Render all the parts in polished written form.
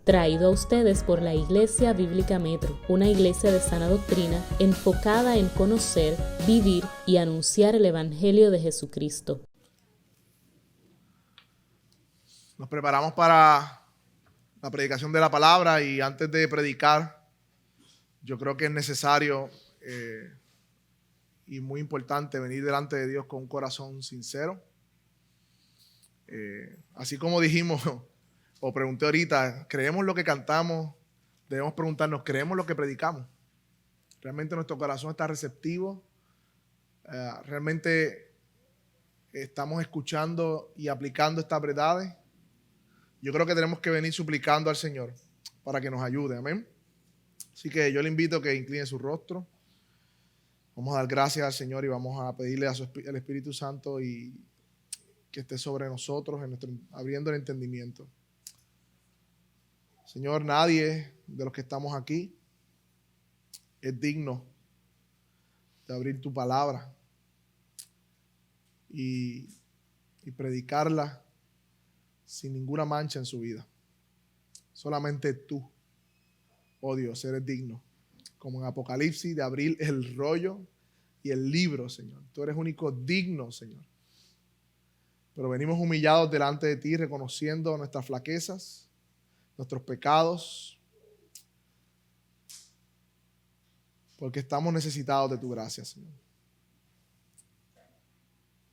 Traído a ustedes por la Iglesia Bíblica Metro, una iglesia de sana doctrina enfocada en conocer, vivir y anunciar el Evangelio de Jesucristo. Nos preparamos para la predicación de la palabra y antes de predicar, yo creo que es necesario y muy importante venir delante de Dios con un corazón sincero. Así como dijimos o pregunté ahorita, ¿creemos lo que cantamos? Debemos preguntarnos, ¿creemos lo que predicamos? ¿Realmente nuestro corazón está receptivo? ¿Realmente estamos escuchando y aplicando estas verdades? Yo creo que tenemos que venir suplicando al Señor para que nos ayude, amén. Así que yo le invito a que incline su rostro. Vamos a dar gracias al Señor y vamos a pedirle al Espíritu Santo y que esté sobre nosotros, abriendo el entendimiento. Señor, nadie de los que estamos aquí es digno de abrir tu palabra y predicarla sin ninguna mancha en su vida. Solamente tú, oh Dios, eres digno, como en Apocalipsis, de abrir el rollo y el libro, Señor. Tú eres único digno, Señor. Pero venimos humillados delante de ti, reconociendo nuestras flaquezas, nuestros pecados, porque estamos necesitados de tu gracia, Señor.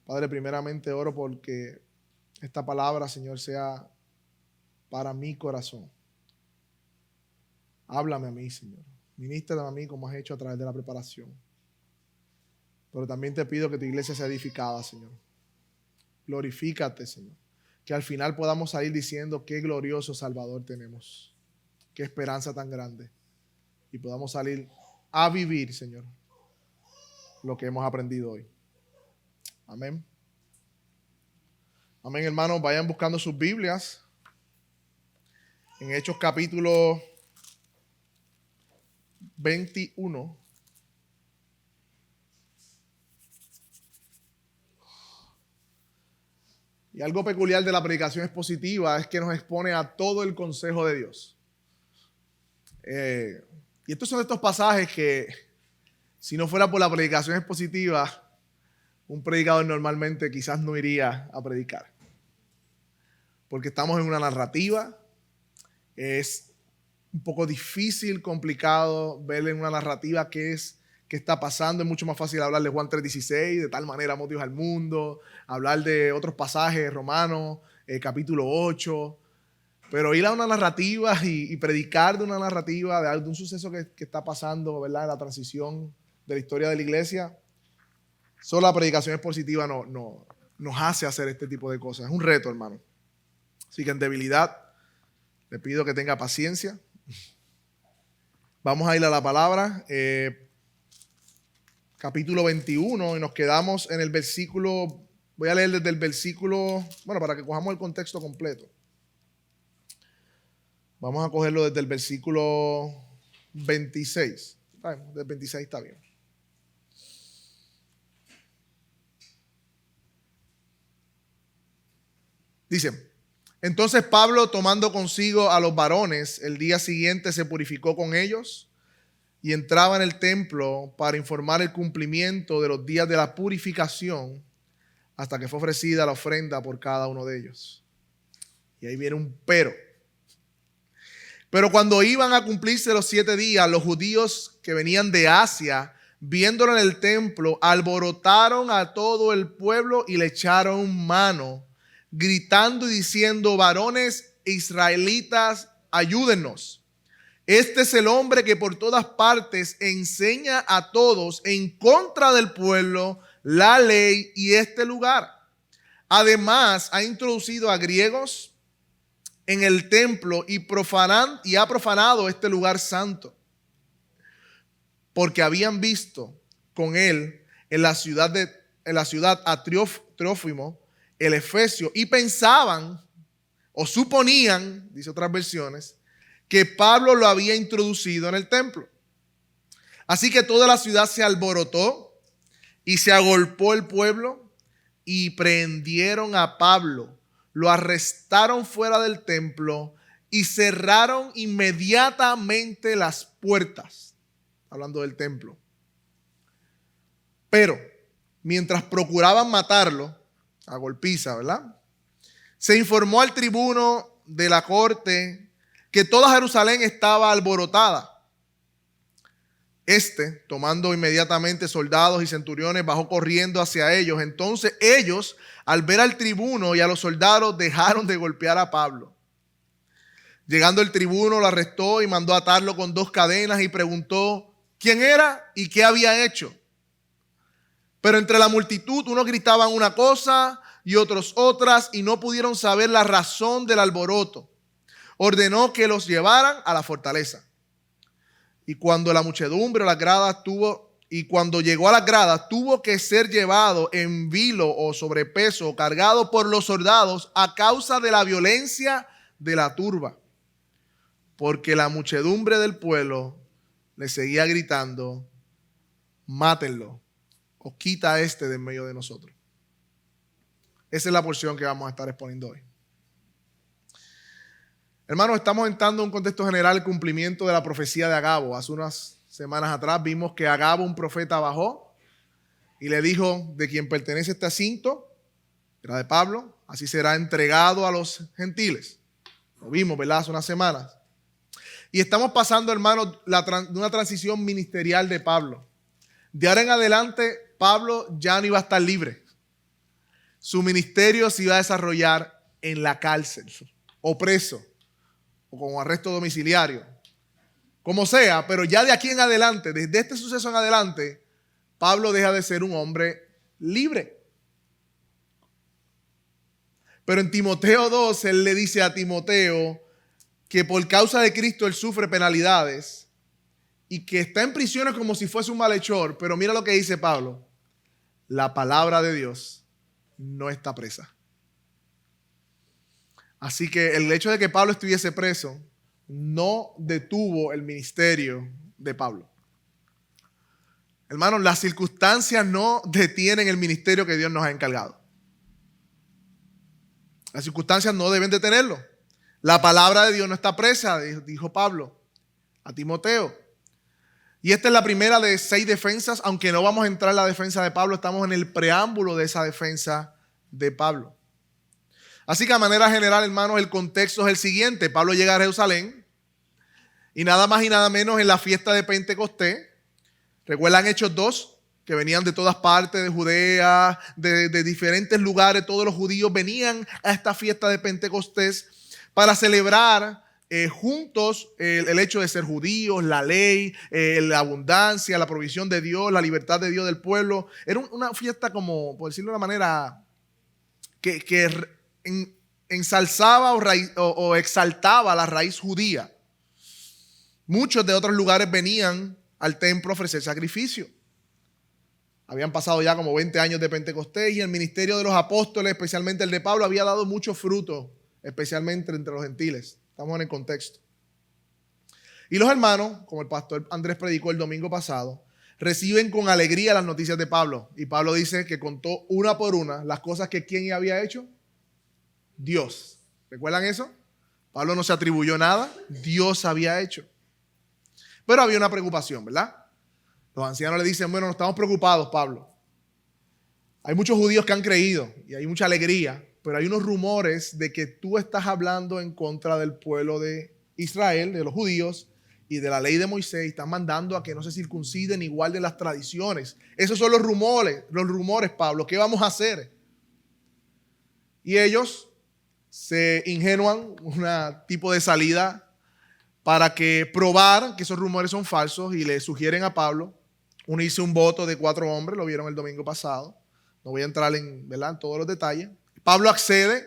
Padre, primeramente oro porque esta palabra, Señor, sea para mi corazón. Háblame a mí, Señor. Ministrame a mí como has hecho a través de la preparación. Pero también te pido que tu iglesia sea edificada, Señor. Glorifícate, Señor. Que al final podamos salir diciendo qué glorioso Salvador tenemos. Qué esperanza tan grande. Y podamos salir a vivir, Señor, lo que hemos aprendido hoy. Amén. Amén, hermanos. Vayan buscando sus Biblias. En Hechos capítulo 21. Y algo peculiar de la predicación expositiva es que nos expone a todo el consejo de Dios. Y estos son estos pasajes que, si no fuera por la predicación expositiva, un predicador normalmente quizás no iría a predicar. Porque estamos en una narrativa. Es un poco difícil, complicado ver en una narrativa qué está pasando. Es mucho más fácil hablar de Juan 3:16, de tal manera amó Dios al mundo, hablar de otros pasajes, Romanos, capítulo 8, pero ir a una narrativa y predicar de una narrativa, de un suceso que está pasando, ¿verdad?, en la transición de la historia de la iglesia, solo la predicación expositiva nos hace hacer este tipo de cosas. Es un reto, hermano. Así que en debilidad le pido que tenga paciencia. Vamos a ir a la palabra. Capítulo 21 y nos quedamos en el versículo, voy a leer desde el versículo, para que cojamos el contexto completo. Vamos a cogerlo desde el versículo 26. Del 26 está bien. Dice: entonces Pablo, tomando consigo a los varones, el día siguiente se purificó con ellos y entraba en el templo para informar el cumplimiento de los días de la purificación hasta que fue ofrecida la ofrenda por cada uno de ellos. Y ahí viene un pero. Pero cuando iban a cumplirse los 7 días, los judíos que venían de Asia, viéndolo en el templo, alborotaron a todo el pueblo y le echaron mano, gritando y diciendo: varones israelitas, ayúdennos. Este es el hombre que por todas partes enseña a todos en contra del pueblo, la ley y este lugar. Además, ha introducido a griegos en el templo y ha profanado este lugar santo. Porque habían visto con él en la ciudad a Trófimo, el efesio, y pensaban o suponían, dice otras versiones, que Pablo lo había introducido en el templo. Así que toda la ciudad se alborotó y se agolpó el pueblo y prendieron a Pablo, lo arrestaron fuera del templo y cerraron inmediatamente las puertas, hablando del templo. Pero mientras procuraban matarlo, a golpiza, ¿verdad?, se informó al tribuno de la corte que toda Jerusalén estaba alborotada. Tomando inmediatamente soldados y centuriones, bajó corriendo hacia ellos. Entonces ellos, al ver al tribuno y a los soldados, dejaron de golpear a Pablo. Llegando el tribuno, lo arrestó y mandó atarlo con 2 cadenas y preguntó quién era y qué había hecho. Pero entre la multitud, unos gritaban una cosa y otros otras, y no pudieron saber la razón del alboroto. Ordenó que los llevaran a la fortaleza. Y cuando la muchedumbre o las gradas cuando llegó a las gradas, tuvo que ser llevado en vilo o sobrepeso, o cargado por los soldados a causa de la violencia de la turba. Porque la muchedumbre del pueblo le seguía gritando: mátenlo o quita a este de en medio de nosotros. Esa es la porción que vamos a estar exponiendo hoy. Hermanos, estamos entrando en un contexto general, el cumplimiento de la profecía de Agabo. Hace unas semanas atrás vimos que Agabo, un profeta, bajó y le dijo: de quien pertenece este cinto, era de Pablo, así será entregado a los gentiles. Lo vimos, ¿verdad?, hace unas semanas. Y estamos pasando, hermanos, de una transición ministerial de Pablo. De ahora en adelante, Pablo ya no iba a estar libre. Su ministerio se iba a desarrollar en la cárcel, o preso, o con arresto domiciliario, como sea. Pero ya de aquí en adelante, desde este suceso en adelante, Pablo deja de ser un hombre libre. Pero en Timoteo 2, él le dice a Timoteo que por causa de Cristo él sufre penalidades y que está en prisiones como si fuese un malhechor. Pero mira lo que dice Pablo: la palabra de Dios no está presa. Así que el hecho de que Pablo estuviese preso no detuvo el ministerio de Pablo. Hermanos, las circunstancias no detienen el ministerio que Dios nos ha encargado. Las circunstancias no deben detenerlo. La palabra de Dios no está presa, dijo Pablo a Timoteo. Y esta es la primera de 6 defensas, aunque no vamos a entrar en la defensa de Pablo, estamos en el preámbulo de esa defensa de Pablo. Así que a manera general, hermanos, el contexto es el siguiente. Pablo llega a Jerusalén y nada más y nada menos en la fiesta de Pentecostés. ¿Recuerdan Hechos 2? Que venían de todas partes de Judea, de diferentes lugares. Todos los judíos venían a esta fiesta de Pentecostés para celebrar juntos el hecho de ser judíos, la ley, la abundancia, la provisión de Dios, la libertad de Dios del pueblo. Era una fiesta, como, por decirlo de una manera, que ensalzaba o exaltaba la raíz judía. Muchos de otros lugares venían al templo a ofrecer sacrificio. Habían pasado ya como 20 años de Pentecostés y el ministerio de los apóstoles, especialmente el de Pablo, había dado mucho fruto, especialmente entre los gentiles. Estamos en el contexto. Y los hermanos, como el pastor Andrés predicó el domingo pasado, reciben con alegría las noticias de Pablo. Y Pablo dice que contó una por una las cosas que ¿quién había hecho? Dios. ¿Recuerdan eso? Pablo no se atribuyó nada, Dios había hecho. Pero había una preocupación, ¿verdad? Los ancianos le dicen: bueno, no estamos preocupados, Pablo. Hay muchos judíos que han creído y hay mucha alegría, pero hay unos rumores de que tú estás hablando en contra del pueblo de Israel, de los judíos y de la ley de Moisés, y estás mandando a que no se circunciden ni guarden las tradiciones. Esos son los rumores, Pablo. ¿Qué vamos a hacer? Y ellos se ingenúan un tipo de salida para que probar que esos rumores son falsos y le sugieren a Pablo unirse un voto de 4 hombres. Lo vieron el domingo pasado. No voy a entrar en todos los detalles. Pablo accede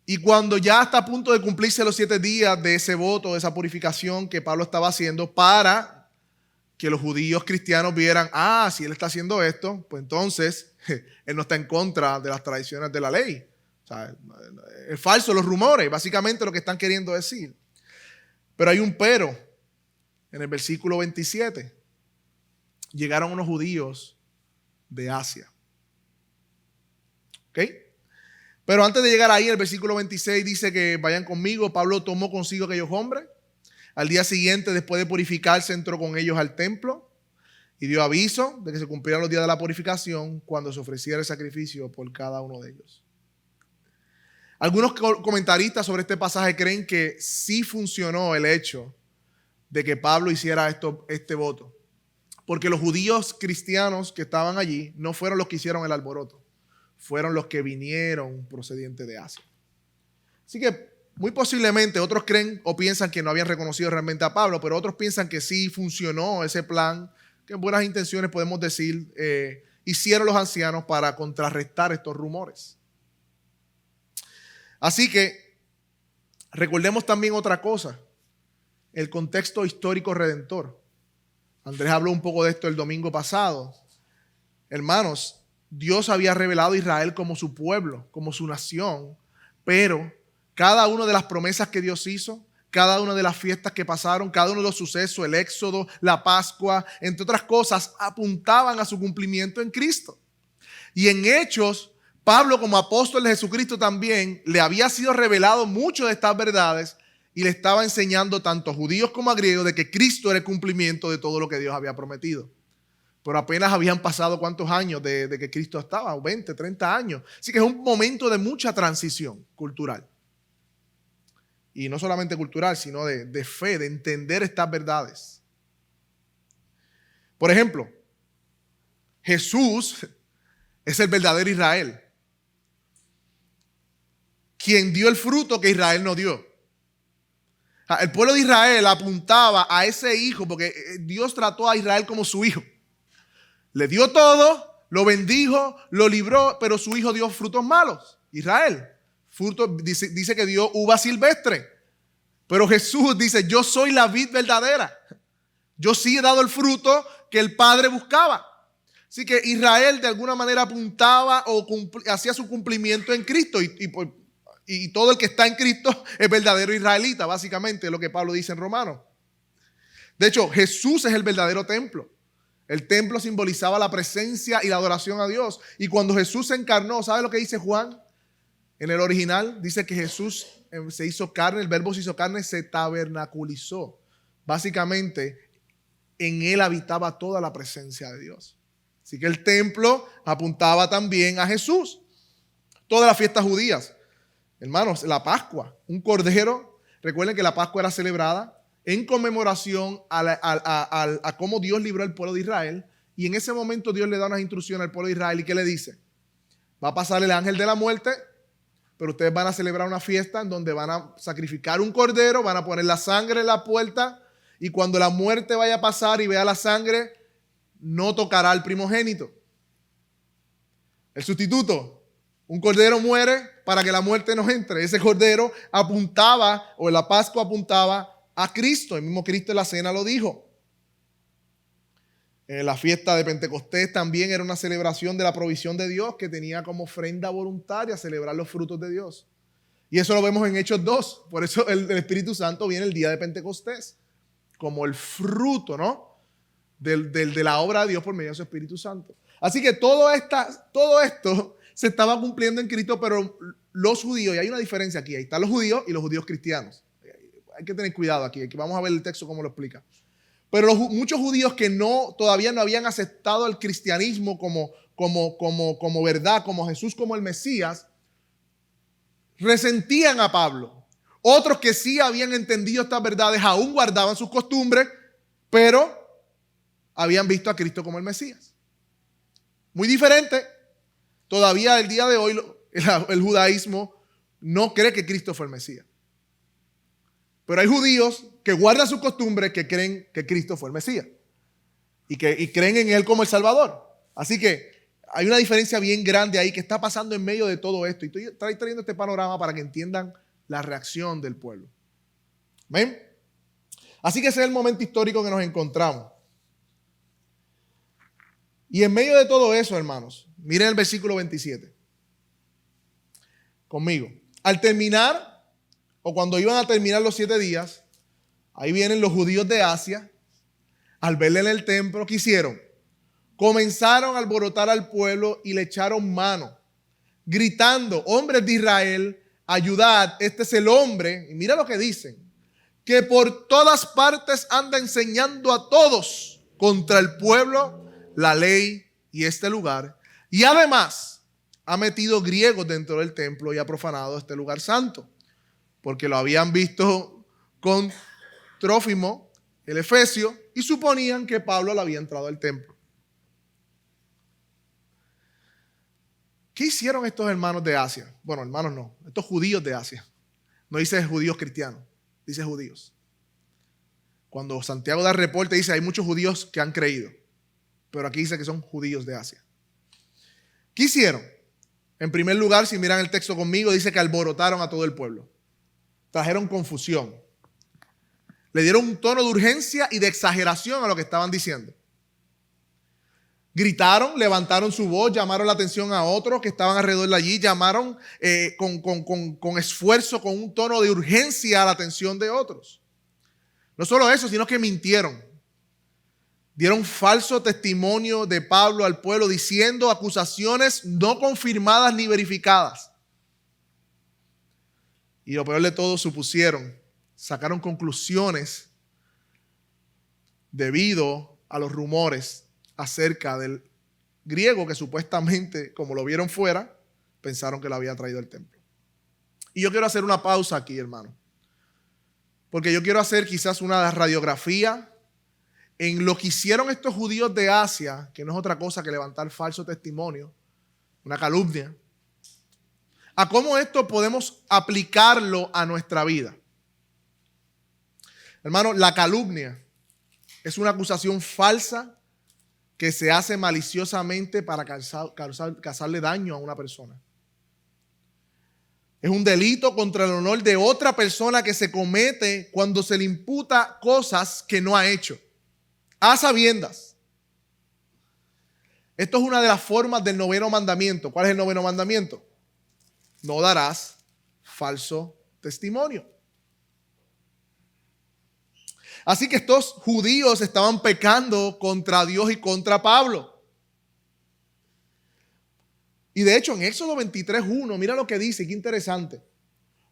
y cuando ya está a punto de cumplirse los 7 días de ese voto, de esa purificación que Pablo estaba haciendo para que los judíos cristianos vieran: si él está haciendo esto, pues entonces él no está en contra de las tradiciones de la ley. O sea, es falso los rumores, básicamente lo que están queriendo decir. Pero hay un pero. En el versículo 27, llegaron unos judíos de Asia. ¿Ok? Pero antes de llegar ahí, el versículo 26 dice que vayan conmigo. Pablo tomó consigo aquellos hombres. Al día siguiente, después de purificarse, entró con ellos al templo y dio aviso de que se cumplieran los días de la purificación cuando se ofreciera el sacrificio por cada uno de ellos. Algunos comentaristas sobre este pasaje creen que sí funcionó el hecho de que Pablo hiciera este voto, porque los judíos cristianos que estaban allí no fueron los que hicieron el alboroto, fueron los que vinieron procedientes de Asia. Así que muy posiblemente otros creen o piensan que no habían reconocido realmente a Pablo, pero otros piensan que sí funcionó ese plan, que en buenas intenciones podemos decir hicieron los ancianos para contrarrestar estos rumores. Así que recordemos también otra cosa, el contexto histórico redentor. Andrés habló un poco de esto el domingo pasado. Hermanos, Dios había revelado a Israel como su pueblo, como su nación, pero cada una de las promesas que Dios hizo, cada una de las fiestas que pasaron, cada uno de los sucesos, el Éxodo, la Pascua, entre otras cosas, apuntaban a su cumplimiento en Cristo. Y en Hechos, Pablo, como apóstol de Jesucristo también, le había sido revelado mucho de estas verdades y le estaba enseñando tanto a judíos como a griegos de que Cristo era el cumplimiento de todo lo que Dios había prometido. Pero apenas habían pasado ¿cuántos años de que Cristo estaba? 20, 30 años. Así que es un momento de mucha transición cultural. Y no solamente cultural, sino de fe, de entender estas verdades. Por ejemplo, Jesús es el verdadero Israel, quien dio el fruto que Israel no dio. El pueblo de Israel apuntaba a ese hijo porque Dios trató a Israel como su hijo. Le dio todo, lo bendijo, lo libró, pero su hijo dio frutos malos. Israel, dice que dio uva silvestre. Pero Jesús dice, yo soy la vid verdadera. Yo sí he dado el fruto que el Padre buscaba. Así que Israel de alguna manera apuntaba o hacía su cumplimiento en Cristo. Y todo el que está en Cristo es verdadero israelita, básicamente es lo que Pablo dice en Romanos. De hecho, Jesús es el verdadero templo. El templo simbolizaba la presencia y la adoración a Dios. Y cuando Jesús se encarnó, ¿sabe lo que dice Juan? En el original dice que Jesús se hizo carne, el verbo se hizo carne, se tabernaculizó. Básicamente, en él habitaba toda la presencia de Dios. Así que el templo apuntaba también a Jesús. Todas las fiestas judías. Hermanos, la Pascua, un cordero. Recuerden que la Pascua era celebrada en conmemoración a cómo Dios libró al pueblo de Israel. Y en ese momento Dios le da unas instrucciones al pueblo de Israel. ¿Y qué le dice? Va a pasar el ángel de la muerte, pero ustedes van a celebrar una fiesta en donde van a sacrificar un cordero, van a poner la sangre en la puerta. Y cuando la muerte vaya a pasar y vea la sangre, no tocará al primogénito. El sustituto. Un cordero muere para que la muerte no entre. Ese cordero apuntaba, o en la Pascua apuntaba a Cristo. El mismo Cristo en la cena lo dijo. La fiesta de Pentecostés también era una celebración de la provisión de Dios que tenía como ofrenda voluntaria celebrar los frutos de Dios. Y eso lo vemos en Hechos 2. Por eso el Espíritu Santo viene el día de Pentecostés como el fruto, ¿no? de la obra de Dios por medio de su Espíritu Santo. Así que todo esto se estaba cumpliendo en Cristo, pero los judíos, y hay una diferencia aquí, ahí están los judíos y los judíos cristianos. Hay que tener cuidado aquí vamos a ver el texto cómo lo explica. Pero muchos judíos que todavía no habían aceptado el cristianismo como verdad, como Jesús, como el Mesías, resentían a Pablo. Otros que sí habían entendido estas verdades aún guardaban sus costumbres, pero habían visto a Cristo como el Mesías. Muy diferente. Todavía el día de hoy el judaísmo no cree que Cristo fue el Mesías. Pero hay judíos que guardan sus costumbres que creen que Cristo fue el Mesías y creen en Él como el Salvador. Así que hay una diferencia bien grande ahí que está pasando en medio de todo esto. Y estoy trayendo este panorama para que entiendan la reacción del pueblo. ¿Ven? Así que ese es el momento histórico que nos encontramos. Y en medio de todo eso, hermanos, miren el versículo 27. Conmigo. Al terminar, o cuando iban a terminar los 7 días, ahí vienen los judíos de Asia, al verle en el templo, ¿qué hicieron? Comenzaron a alborotar al pueblo y le echaron mano, gritando: hombres de Israel, ayudad, este es el hombre, y mira lo que dicen, que por todas partes anda enseñando a todos contra el pueblo, la ley y este lugar, y además ha metido griegos dentro del templo y ha profanado este lugar santo, porque lo habían visto con Trófimo, el efesio, y suponían que Pablo le había entrado al templo. ¿Qué hicieron estos hermanos de Asia? Bueno, hermanos no, estos judíos de Asia. No dice judíos cristianos, dice judíos. Cuando Santiago da reporte dice hay muchos judíos que han creído, pero aquí dice que son judíos de Asia. ¿Qué hicieron? En primer lugar, si miran el texto conmigo, dice que alborotaron a todo el pueblo. Trajeron confusión. Le dieron un tono de urgencia y de exageración a lo que estaban diciendo. Gritaron, levantaron su voz, llamaron la atención a otros que estaban alrededor de allí, llamaron con esfuerzo, con un tono de urgencia a la atención de otros. No solo eso, sino que mintieron. Dieron falso testimonio de Pablo al pueblo, diciendo acusaciones no confirmadas ni verificadas. Y lo peor de todo, supusieron, sacaron conclusiones debido a los rumores acerca del griego que supuestamente, como lo vieron fuera, pensaron que lo había traído al templo. Y yo quiero hacer una pausa aquí, hermano, porque yo quiero hacer quizás una radiografía en lo que hicieron estos judíos de Asia, que no es otra cosa que levantar falso testimonio, una calumnia, a cómo esto podemos aplicarlo a nuestra vida. Hermano, la calumnia es una acusación falsa que se hace maliciosamente para causarle daño a una persona. Es un delito contra el honor de otra persona que se comete cuando se le imputa cosas que no ha hecho, a sabiendas. Esto es una de las formas del 9º mandamiento. ¿Cuál es el 9º mandamiento? No darás falso testimonio. Así que estos judíos estaban pecando contra Dios y contra Pablo. Y de hecho en Éxodo 23:1, mira lo que dice, qué interesante.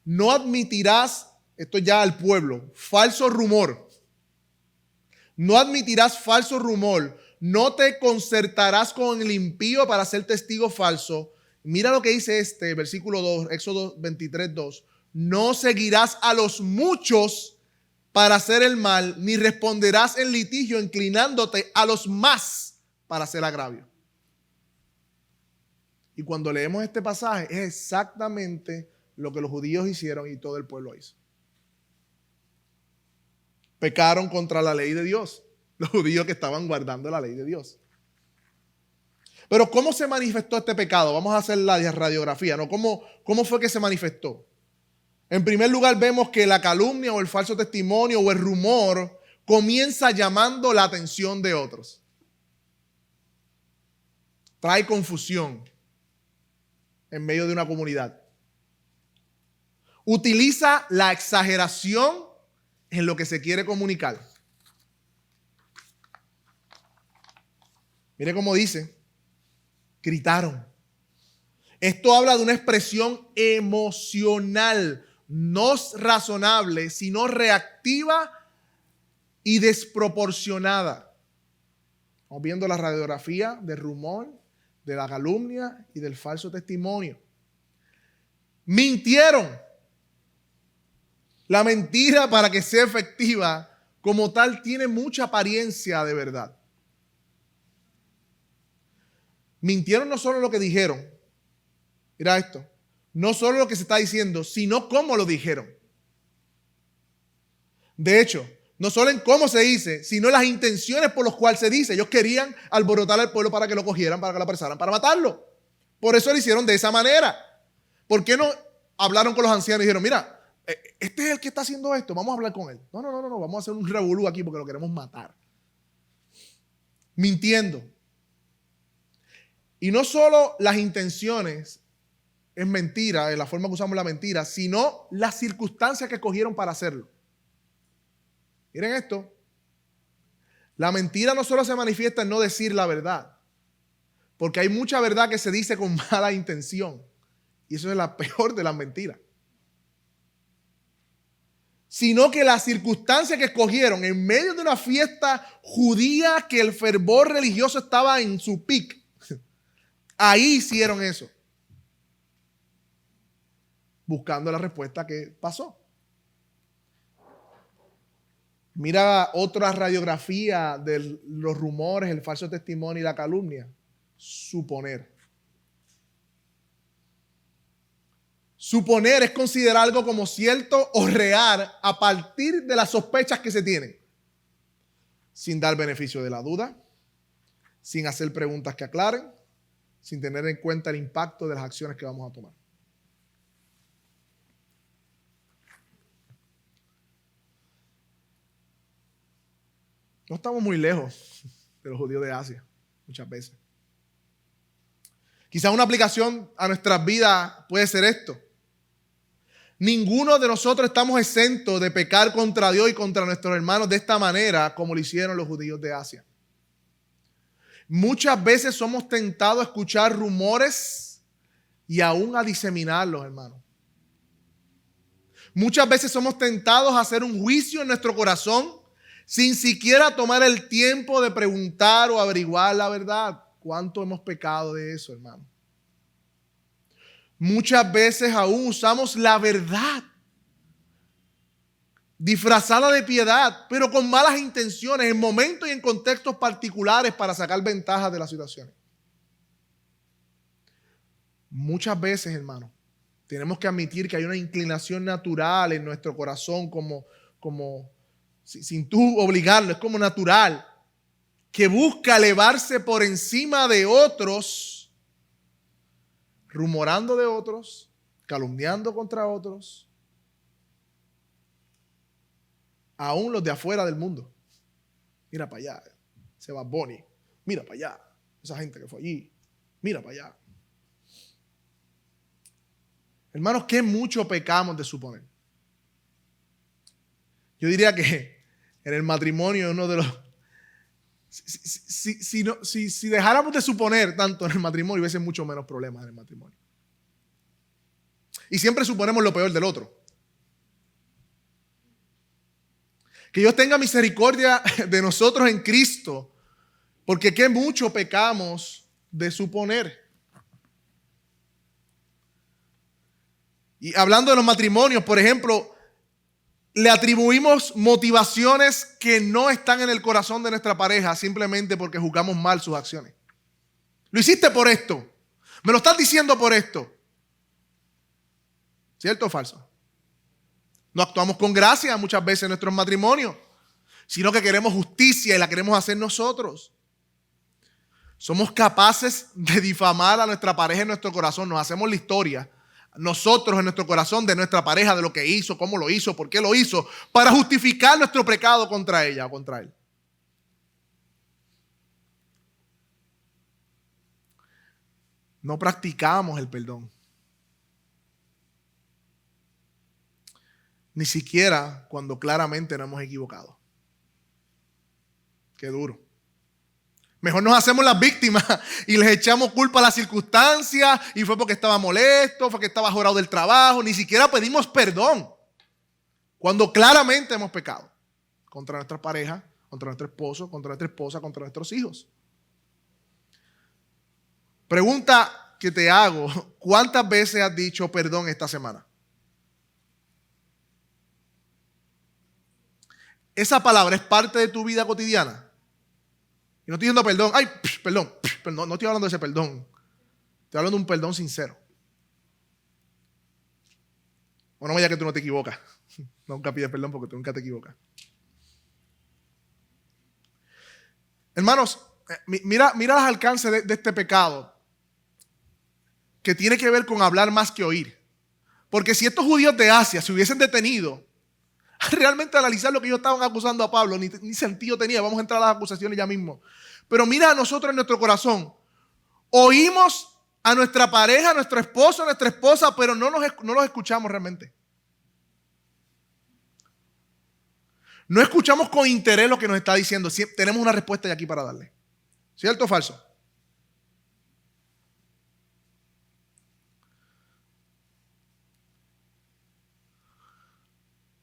No admitirás, esto ya al pueblo, falso rumor. No admitirás falso rumor. No te concertarás con el impío para ser testigo falso. Mira lo que dice versículo 2, Éxodo 23:2. No seguirás a los muchos para hacer el mal, ni responderás en litigio inclinándote a los más para hacer agravio. Y cuando leemos este pasaje es exactamente lo que los judíos hicieron y todo el pueblo hizo. Pecaron contra la ley de Dios, los judíos que estaban guardando la ley de Dios. Pero ¿cómo se manifestó este pecado? Vamos a hacer la radiografía, ¿no? ¿Cómo fue que se manifestó? En primer lugar, vemos que la calumnia o el falso testimonio o el rumor comienza llamando la atención de otros. Trae confusión en medio de una comunidad. Utiliza la exageración en lo que se quiere comunicar. Mire cómo dice, gritaron. Esto habla de una expresión emocional, no razonable, sino reactiva y desproporcionada. Estamos viendo la radiografía del rumor, de la calumnia y del falso testimonio. Mintieron. La mentira, para que sea efectiva, como tal, tiene mucha apariencia de verdad. Mintieron no solo lo que dijeron. Mira esto. No solo lo que se está diciendo, sino cómo lo dijeron. De hecho, no solo en cómo se dice, sino las intenciones por las cuales se dice. Ellos querían alborotar al pueblo para que lo cogieran, para que lo apresaran, para matarlo. Por eso lo hicieron de esa manera. ¿Por qué no hablaron con los ancianos y dijeron, mira, este es el que está haciendo esto, vamos a hablar con él? No, vamos a hacer un revolú aquí porque lo queremos matar. Mintiendo. Y no solo las intenciones es mentira, en la forma que usamos la mentira, sino las circunstancias que cogieron para hacerlo. Miren esto. La mentira no solo se manifiesta en no decir la verdad, porque hay mucha verdad que se dice con mala intención. Y eso es la peor de las mentiras. Sino que las circunstancias que escogieron en medio de una fiesta judía que el fervor religioso estaba en su pic, ahí hicieron eso, buscando la respuesta que pasó. Mira otra radiografía de los rumores, el falso testimonio y la calumnia. Suponer. Suponer es considerar algo como cierto o real a partir de las sospechas que se tienen, sin dar beneficio de la duda, sin hacer preguntas que aclaren, sin tener en cuenta el impacto de las acciones que vamos a tomar. No estamos muy lejos de los judíos de Asia, muchas veces. Quizás una aplicación a nuestras vidas puede ser esto. Ninguno de nosotros estamos exentos de pecar contra Dios y contra nuestros hermanos de esta manera como lo hicieron los judíos de Asia. Muchas veces somos tentados a escuchar rumores y aún a diseminarlos, hermanos. Muchas veces somos tentados a hacer un juicio en nuestro corazón sin siquiera tomar el tiempo de preguntar o averiguar la verdad. ¿Cuánto hemos pecado de eso, hermano? Muchas veces aún usamos la verdad disfrazada de piedad, pero con malas intenciones en momentos y en contextos particulares para sacar ventaja de las situaciones. Muchas veces, hermano, tenemos que admitir que hay una inclinación natural en nuestro corazón, como sin tú obligarlo, es como natural, que busca elevarse por encima de otros, rumorando de otros, calumniando contra otros, aún los de afuera del mundo. Mira para allá, ese Bad Bunny, mira para allá, esa gente que fue allí, mira para allá. Hermanos, qué mucho pecamos de suponer. Yo diría que en el matrimonio uno de los... Si dejáramos de suponer tanto en el matrimonio, hubiese mucho menos problemas en el matrimonio. Y siempre suponemos lo peor del otro. Que Dios tenga misericordia de nosotros en Cristo, porque qué mucho pecamos de suponer. Y hablando de los matrimonios, por ejemplo, le atribuimos motivaciones que no están en el corazón de nuestra pareja simplemente porque juzgamos mal sus acciones. Lo hiciste por esto. Me lo estás diciendo por esto. ¿Cierto o falso? No actuamos con gracia muchas veces en nuestros matrimonios, sino que queremos justicia y la queremos hacer nosotros. Somos capaces de difamar a nuestra pareja en nuestro corazón. Nos hacemos la historia nosotros en nuestro corazón de nuestra pareja, de lo que hizo, cómo lo hizo, por qué lo hizo, para justificar nuestro pecado contra ella o contra él. No practicamos el perdón. Ni siquiera cuando claramente nos hemos equivocado. Qué duro. Mejor nos hacemos las víctimas y les echamos culpa a las circunstancias y fue porque estaba molesto, fue que estaba jorado del trabajo. Ni siquiera pedimos perdón cuando claramente hemos pecado contra nuestra pareja, contra nuestro esposo, contra nuestra esposa, contra nuestros hijos. Pregunta que te hago, ¿cuántas veces has dicho perdón esta semana? Esa palabra es parte de tu vida cotidiana. Y no estoy diciendo perdón, perdón, no estoy hablando de ese perdón. Estoy hablando de un perdón sincero. O no vaya que tú no te equivocas. Nunca pides perdón porque tú nunca te equivocas. Hermanos, mira los alcances de este pecado, que tiene que ver con hablar más que oír. Porque si estos judíos de Asia se hubiesen detenido a realmente analizar lo que ellos estaban acusando a Pablo, ni sentido tenía. Vamos a entrar a las acusaciones ya mismo. Pero mira a nosotros en nuestro corazón. Oímos a nuestra pareja, a nuestro esposo, a nuestra esposa, pero no los escuchamos realmente. No escuchamos con interés lo que nos está diciendo. Tenemos una respuesta de aquí para darle. ¿Cierto o falso?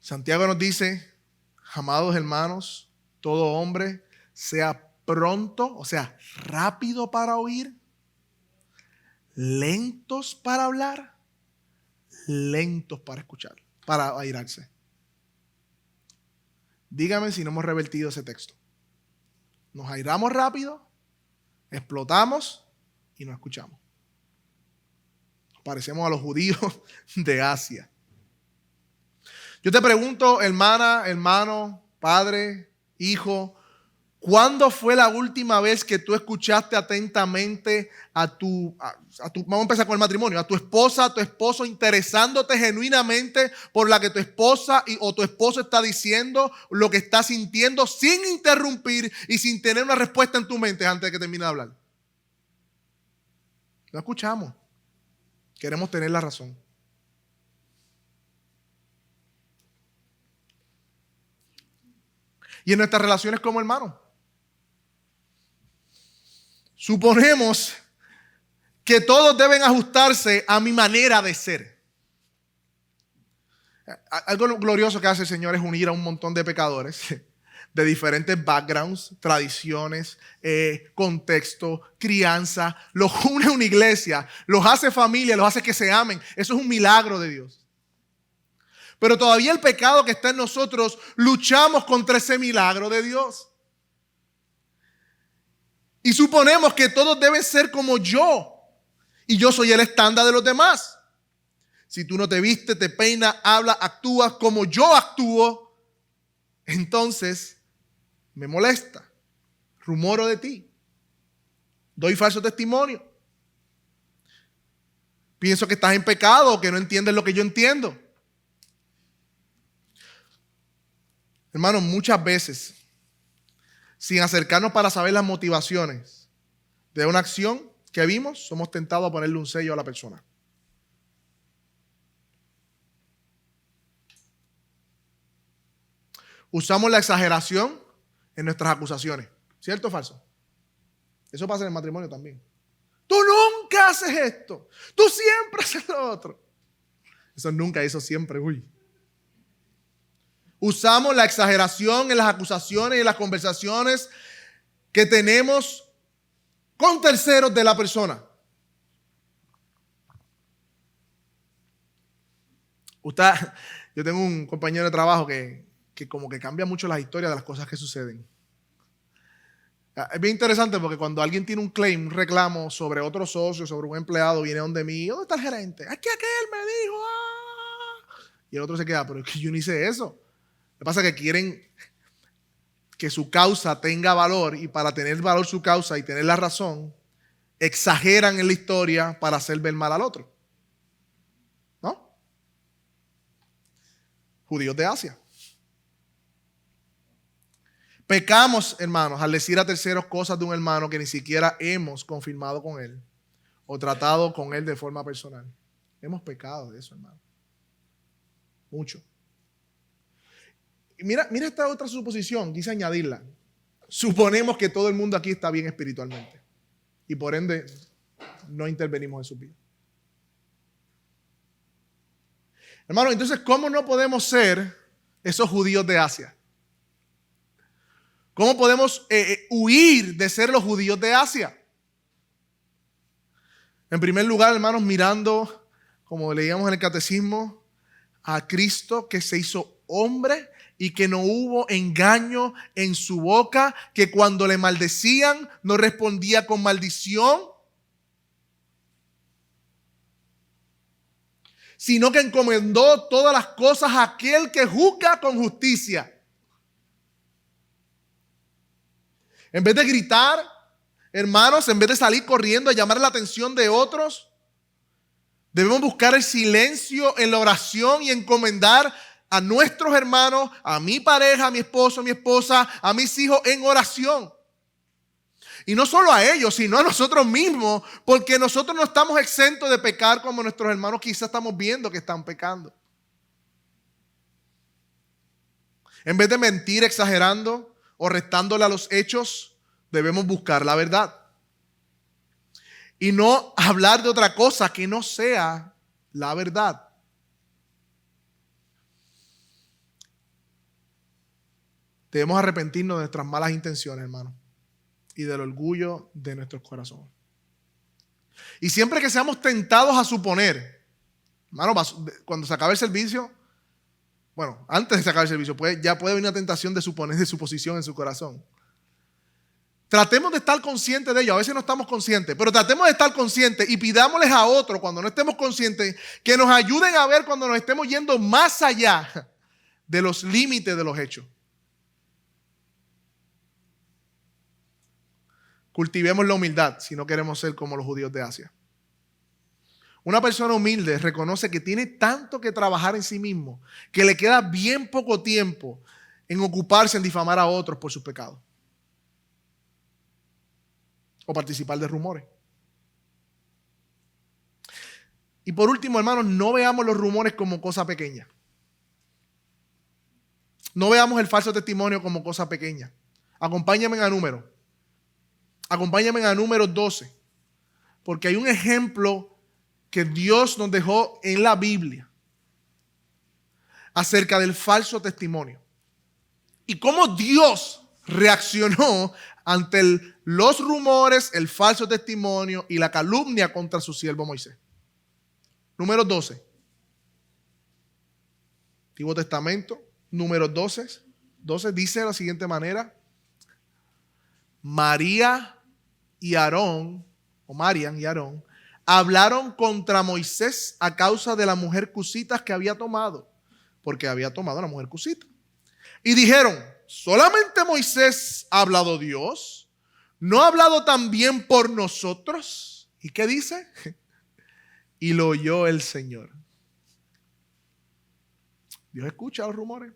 Santiago nos dice, amados hermanos, todo hombre sea pronto, o sea, rápido para oír, lentos para hablar, lentos para escuchar, para airarse. Dígame si no hemos revertido ese texto. Nos airamos rápido, explotamos y no escuchamos. Parecemos a los judíos de Asia. Yo te pregunto, hermana, hermano, padre, hijo, ¿cuándo fue la última vez que tú escuchaste atentamente vamos a empezar con el matrimonio, a tu esposa, a tu esposo, interesándote genuinamente por la que tu esposa o tu esposo está diciendo, lo que está sintiendo, sin interrumpir y sin tener una respuesta en tu mente antes de que termine de hablar? No escuchamos. Queremos tener la razón. Y en nuestras relaciones como hermanos, suponemos que todos deben ajustarse a mi manera de ser. Algo glorioso que hace el Señor es unir a un montón de pecadores de diferentes backgrounds, tradiciones, contexto, crianza. Los une a una iglesia, los hace familia, los hace que se amen. Eso es un milagro de Dios. Pero todavía el pecado que está en nosotros, luchamos contra ese milagro de Dios. Y suponemos que todos deben ser como yo. Y yo soy el estándar de los demás. Si tú no te vistes, te peinas, hablas, actúas como yo actúo, entonces me molesta. Rumoro de ti. Doy falso testimonio. Pienso que estás en pecado o que no entiendes lo que yo entiendo. Hermanos, muchas veces, sin acercarnos para saber las motivaciones de una acción que vimos, somos tentados a ponerle un sello a la persona. Usamos la exageración en nuestras acusaciones. ¿Cierto o falso? Eso pasa en el matrimonio también. Tú nunca haces esto. Tú siempre haces lo otro. Eso nunca, eso siempre. Uy. Usamos la exageración en las acusaciones y en las conversaciones que tenemos con terceros de la persona. Yo tengo un compañero de trabajo que como que cambia mucho las historias de las cosas que suceden. Es bien interesante porque cuando alguien tiene un claim, un reclamo sobre otro socio, sobre un empleado, viene donde mí, ¿dónde está el gerente? Es que aquel me dijo, y el otro se queda, pero es que yo no hice eso. Lo que pasa es que quieren que su causa tenga valor, y para tener valor su causa y tener la razón, exageran en la historia para hacer ver mal al otro. ¿No? Judíos de Asia. Pecamos, hermanos, al decir a terceros cosas de un hermano que ni siquiera hemos confirmado con él o tratado con él de forma personal. Hemos pecado de eso, hermano. Mucho. Y mira esta otra suposición, quise añadirla. Suponemos que todo el mundo aquí está bien espiritualmente y por ende no intervenimos en su vida. Hermano, entonces, ¿cómo no podemos ser esos judíos de Asia? ¿Cómo podemos huir de ser los judíos de Asia? En primer lugar, hermanos, mirando, como leíamos en el catecismo, a Cristo que se hizo hombre y que no hubo engaño en su boca, que cuando le maldecían no respondía con maldición, sino que encomendó todas las cosas a aquel que juzga con justicia. En vez de gritar, hermanos, en vez de salir corriendo a llamar la atención de otros, debemos buscar el silencio en la oración y encomendar a nuestros hermanos, a mi pareja, a mi esposo, a mi esposa, a mis hijos en oración. Y no solo a ellos, sino a nosotros mismos, porque nosotros no estamos exentos de pecar como nuestros hermanos quizás estamos viendo que están pecando. En vez de mentir exagerando o restándole a los hechos, debemos buscar la verdad. Y no hablar de otra cosa que no sea la verdad. Debemos arrepentirnos de nuestras malas intenciones, hermano, y del orgullo de nuestros corazones. Y siempre que seamos tentados a suponer, hermano, cuando se acabe el servicio, bueno, antes de se acabe el servicio, ya puede venir una tentación de suponer de suposición en su corazón. Tratemos de estar conscientes de ello. A veces no estamos conscientes, pero tratemos de estar conscientes y pidámosles a otros, cuando no estemos conscientes, que nos ayuden a ver cuando nos estemos yendo más allá de los límites de los hechos. Cultivemos la humildad si no queremos ser como los judíos de Asia. Una persona humilde reconoce que tiene tanto que trabajar en sí mismo que le queda bien poco tiempo en ocuparse en difamar a otros por sus pecados o participar de rumores. Y por último, hermanos, no veamos los rumores como cosa pequeña. No veamos el falso testimonio como cosa pequeña. Acompáñame a Números 12, porque hay un ejemplo que Dios nos dejó en la Biblia acerca del falso testimonio y cómo Dios reaccionó ante los rumores, el falso testimonio y la calumnia contra su siervo Moisés. Números 12. Antiguo Testamento, Números 12 dice de la siguiente manera: Marian y Aarón hablaron contra Moisés a causa de la mujer cusita que había tomado, porque había tomado a la mujer cusita. Y dijeron: ¿solamente Moisés ha hablado Dios? ¿No ha hablado también por nosotros? ¿Y qué dice? Y lo oyó el Señor. Dios escucha los rumores.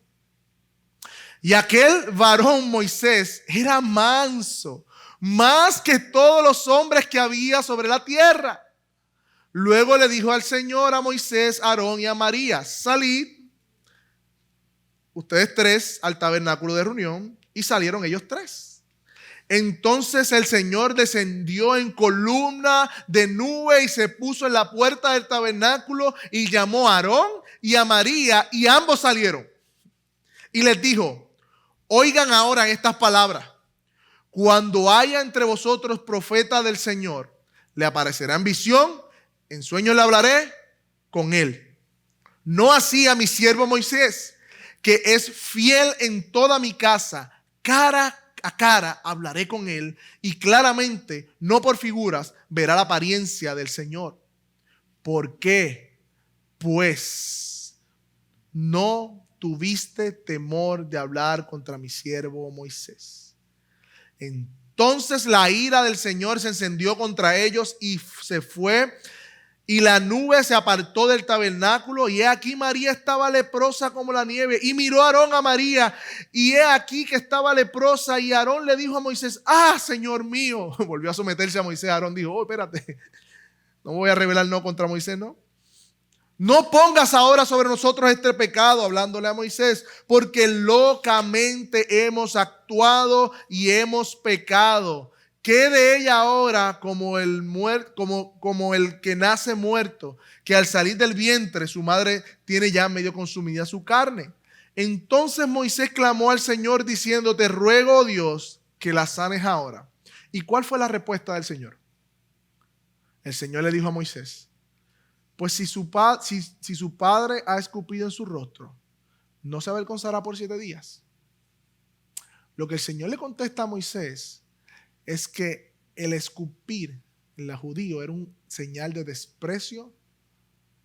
Y aquel varón Moisés era manso, más que todos los hombres que había sobre la tierra. Luego le dijo al Señor a Moisés, a Aarón y a María: salid ustedes tres al tabernáculo de reunión. Y salieron ellos tres. Entonces el Señor descendió en columna de nube y se puso en la puerta del tabernáculo y llamó a Aarón y a María, y ambos salieron. Y les dijo: oigan ahora estas palabras. Cuando haya entre vosotros profeta del Señor, le aparecerá en visión, en sueño le hablaré con él. No así a mi siervo Moisés, que es fiel en toda mi casa. Cara a cara hablaré con él, y claramente, no por figuras, verá la apariencia del Señor. ¿Por qué, pues, no tuviste temor de hablar contra mi siervo Moisés? Entonces la ira del Señor se encendió contra ellos y se fue, y la nube se apartó del tabernáculo, y he aquí María estaba leprosa como la nieve. Y miró a Aarón a María, y he aquí que estaba leprosa, y Aarón le dijo a Moisés: ah, Señor mío. Volvió a someterse a Moisés. Aarón dijo: oh, espérate, no voy a rebelar no contra Moisés, no. No pongas ahora sobre nosotros este pecado, hablándole a Moisés, porque locamente hemos actuado y hemos pecado. Quede ella ahora como el que nace muerto, que al salir del vientre su madre tiene ya medio consumida su carne. Entonces Moisés clamó al Señor diciendo: te ruego, oh Dios, que la sanes ahora. ¿Y cuál fue la respuesta del Señor? El Señor le dijo a Moisés: pues si su padre ha escupido en su rostro, ¿no se avergonzará por 7 días? Lo que el Señor le contesta a Moisés es que el escupir en la judío era un señal de desprecio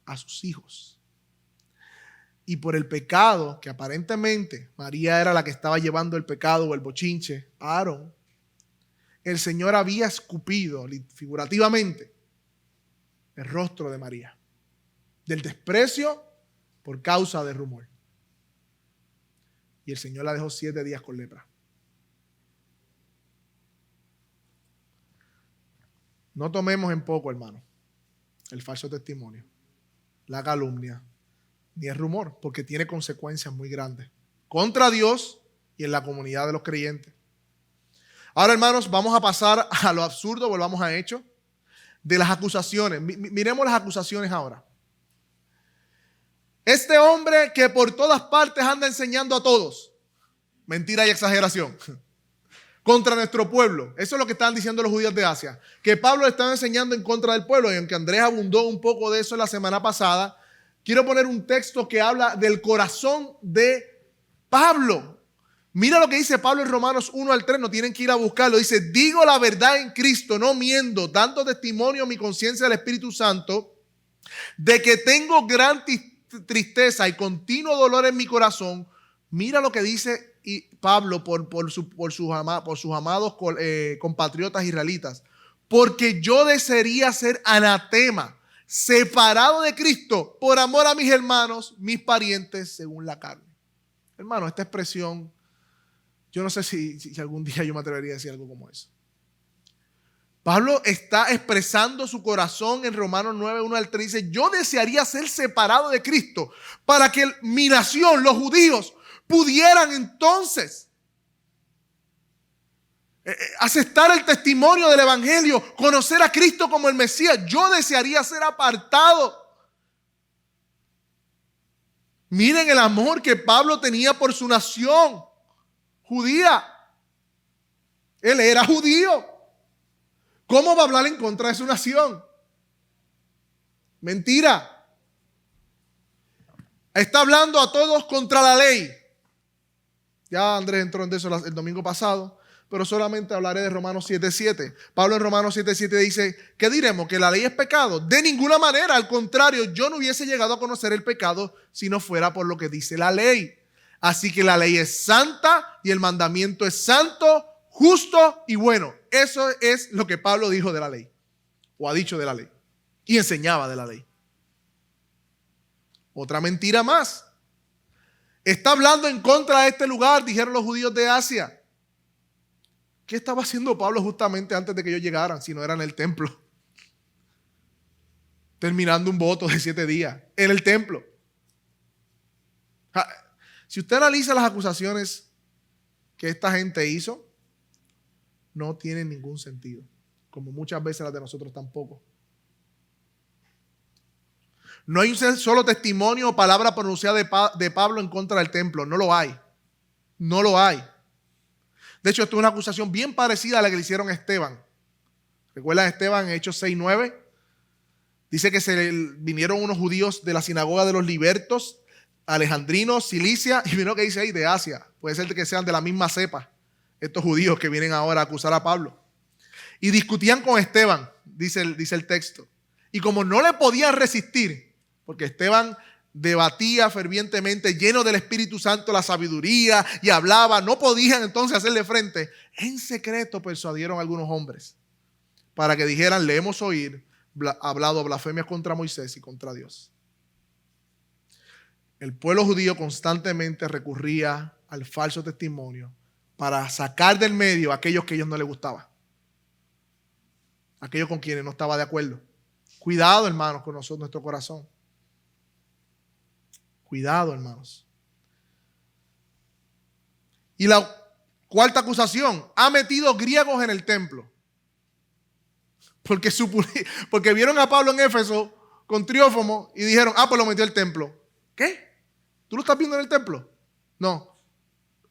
a sus hijos. Y por el pecado, que aparentemente María era la que estaba llevando el pecado o el bochinche a Aarón, el Señor había escupido figurativamente el rostro de María, del desprecio por causa del rumor. Y el Señor la dejó 7 días con lepra. No tomemos en poco, hermano, el falso testimonio, la calumnia, ni el rumor, porque tiene consecuencias muy grandes contra Dios y en la comunidad de los creyentes. Ahora, hermanos, vamos a pasar a lo absurdo, volvamos a Hechos, de las acusaciones. Miremos las acusaciones ahora. Este hombre que por todas partes anda enseñando a todos, Mentira y exageración. Contra nuestro pueblo. Eso es lo que estaban diciendo los judíos de Asia. Que Pablo le estaba enseñando en contra del pueblo. Y aunque Andrés abundó un poco de eso la semana pasada, quiero poner un texto que habla del corazón de Pablo. Mira lo que dice Pablo en Romanos 1 al 3. No tienen que ir a buscarlo. Dice: digo la verdad en Cristo, no miento, dando testimonio a mi conciencia del Espíritu Santo, de que tengo gran tristeza y continuo dolor en mi corazón. Mira lo que dice Pablo por sus amados compatriotas israelitas. Porque yo desearía ser anatema, separado de Cristo, por amor a mis hermanos, mis parientes, según la carne. Hermano, esta expresión, yo no sé si algún día yo me atrevería a decir algo como eso. Pablo está expresando su corazón en Romanos 9, 1 al 3. Dice: yo desearía ser separado de Cristo para que mi nación, los judíos, pudieran entonces aceptar el testimonio del evangelio, conocer a Cristo como el Mesías. Yo desearía ser apartado. Miren el amor que Pablo tenía por su nación judía. Él era judío. ¿Cómo va a hablar en contra de su nación? Mentira. Está hablando a todos contra la ley. Ya Andrés entró en eso el domingo pasado, pero solamente hablaré de Romanos 7:7. Pablo en Romanos 7:7 dice: ¿qué diremos? ¿Que la ley es pecado? De ninguna manera, al contrario, yo no hubiese llegado a conocer el pecado si no fuera por lo que dice la ley. Así que la ley es santa y el mandamiento es santo, justo y bueno. Eso es lo que Pablo dijo de la ley, o ha dicho de la ley, y enseñaba de la ley. Otra mentira más. Está hablando en contra de este lugar, dijeron los judíos de Asia. ¿Qué estaba haciendo Pablo justamente antes de que ellos llegaran, si no era en el templo? Terminando un voto de 7 días en el templo. Si usted analiza las acusaciones que esta gente hizo, no tienen ningún sentido, como muchas veces las de nosotros tampoco. No hay un solo testimonio o palabra pronunciada de Pablo en contra del templo. No lo hay. No lo hay. De hecho, esto es una acusación bien parecida a la que le hicieron a Esteban. ¿Recuerdan a Esteban en Hechos 6:9? Dice que vinieron unos judíos de la sinagoga de los libertos, alejandrinos, Cilicia, y mira lo que dice ahí, de Asia. Puede ser que sean de la misma cepa, estos judíos que vienen ahora a acusar a Pablo. Y discutían con Esteban, dice el texto. Y como no le podían resistir, porque Esteban debatía fervientemente, lleno del Espíritu Santo, la sabiduría, y hablaba, no podían entonces hacerle frente. En secreto persuadieron a algunos hombres para que dijeran: le hemos hablado blasfemias contra Moisés y contra Dios. El pueblo judío constantemente recurría al falso testimonio para sacar del medio a aquellos que a ellos no les gustaba, aquellos con quienes no estaba de acuerdo. Cuidado, hermanos, con nosotros, nuestro corazón. Cuidado, hermanos. Y la cuarta acusación: ha metido griegos en el templo. Porque vieron a Pablo en Éfeso con Triófimo y dijeron: pues lo metió el templo. ¿Qué? ¿Tú lo estás viendo en el templo? No.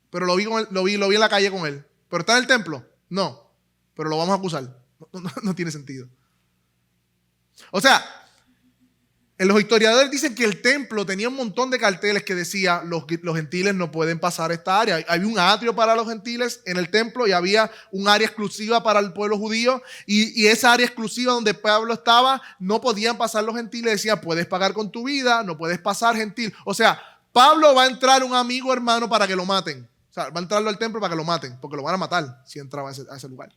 Pero lo vi en la calle con él. ¿Pero está en el templo? No. Pero lo vamos a acusar. No tiene sentido. O sea, los historiadores dicen que el templo tenía un montón de carteles que decía: los gentiles no pueden pasar esta área. Había un atrio para los gentiles en el templo y había un área exclusiva para el pueblo judío. Y esa área exclusiva donde Pablo estaba, no podían pasar los gentiles. Decía: puedes pagar con tu vida, no puedes pasar, gentil. O sea, Pablo va a entrar un amigo hermano para que lo maten. O sea, va a entrarlo al templo para que lo maten, porque lo van a matar si entraba a ese lugar.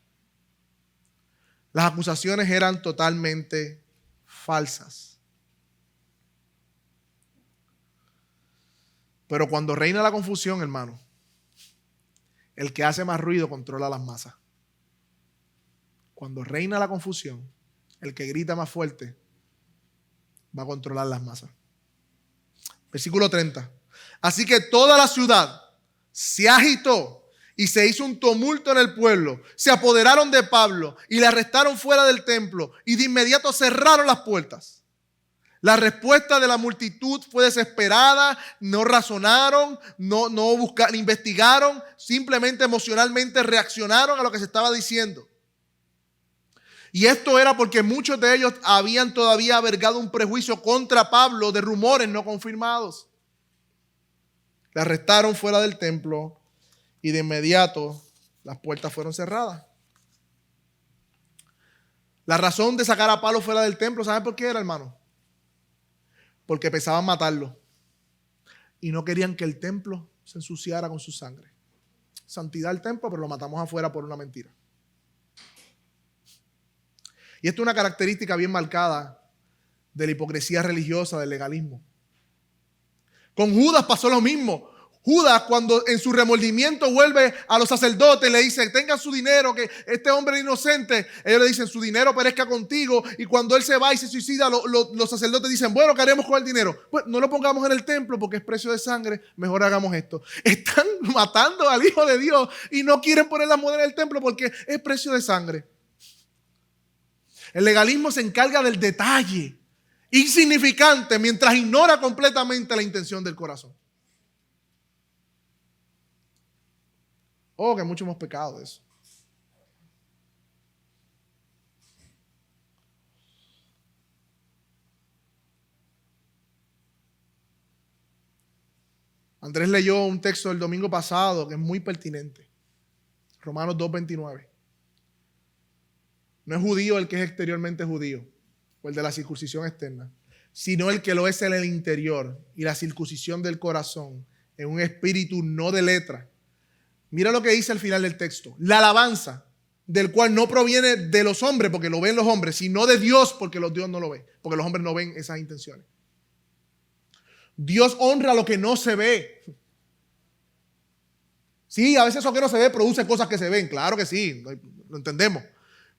Las acusaciones eran totalmente falsas. Pero cuando reina la confusión, hermano, el que hace más ruido controla las masas. Cuando reina la confusión, el que grita más fuerte va a controlar las masas. Versículo 30. Así que toda la ciudad se agitó y se hizo un tumulto en el pueblo. Se apoderaron de Pablo y le arrestaron fuera del templo y de inmediato cerraron las puertas. La respuesta de la multitud fue desesperada, no razonaron, no investigaron, simplemente emocionalmente reaccionaron a lo que se estaba diciendo. Y esto era porque muchos de ellos habían todavía albergado un prejuicio contra Pablo de rumores no confirmados. Le arrestaron fuera del templo y de inmediato las puertas fueron cerradas. La razón de sacar a Pablo fuera del templo, ¿saben por qué era, hermano? Porque pensaban matarlo y no querían que el templo se ensuciara con su sangre. Santidad del templo, pero lo matamos afuera por una mentira. Y esto es una característica bien marcada de la hipocresía religiosa, del legalismo. Con Judas pasó lo mismo. Judas, cuando en su remordimiento vuelve a los sacerdotes, le dice: tengan su dinero, que este hombre es inocente. Ellos le dicen: su dinero perezca contigo. Y cuando él se va y se suicida, los sacerdotes dicen: bueno, ¿qué haremos con el dinero? Pues no lo pongamos en el templo porque es precio de sangre, mejor hagamos esto. Están matando al Hijo de Dios y no quieren poner las monedas en el templo porque es precio de sangre. El legalismo se encarga del detalle insignificante mientras ignora completamente la intención del corazón. Oh, que mucho hemos pecado de eso. Andrés leyó un texto del domingo pasado que es muy pertinente. Romanos 2:29. No es judío el que es exteriormente judío, o el de la circuncisión externa, sino el que lo es en el interior, y la circuncisión del corazón, en un espíritu no de letra. Mira lo que dice al final del texto: la alabanza, del cual no proviene de los hombres, porque lo ven los hombres, sino de Dios, porque los Dios no lo ven, porque los hombres no ven esas intenciones. Dios honra lo que no se ve. Sí, a veces eso que no se ve produce cosas que se ven, claro que sí, lo entendemos.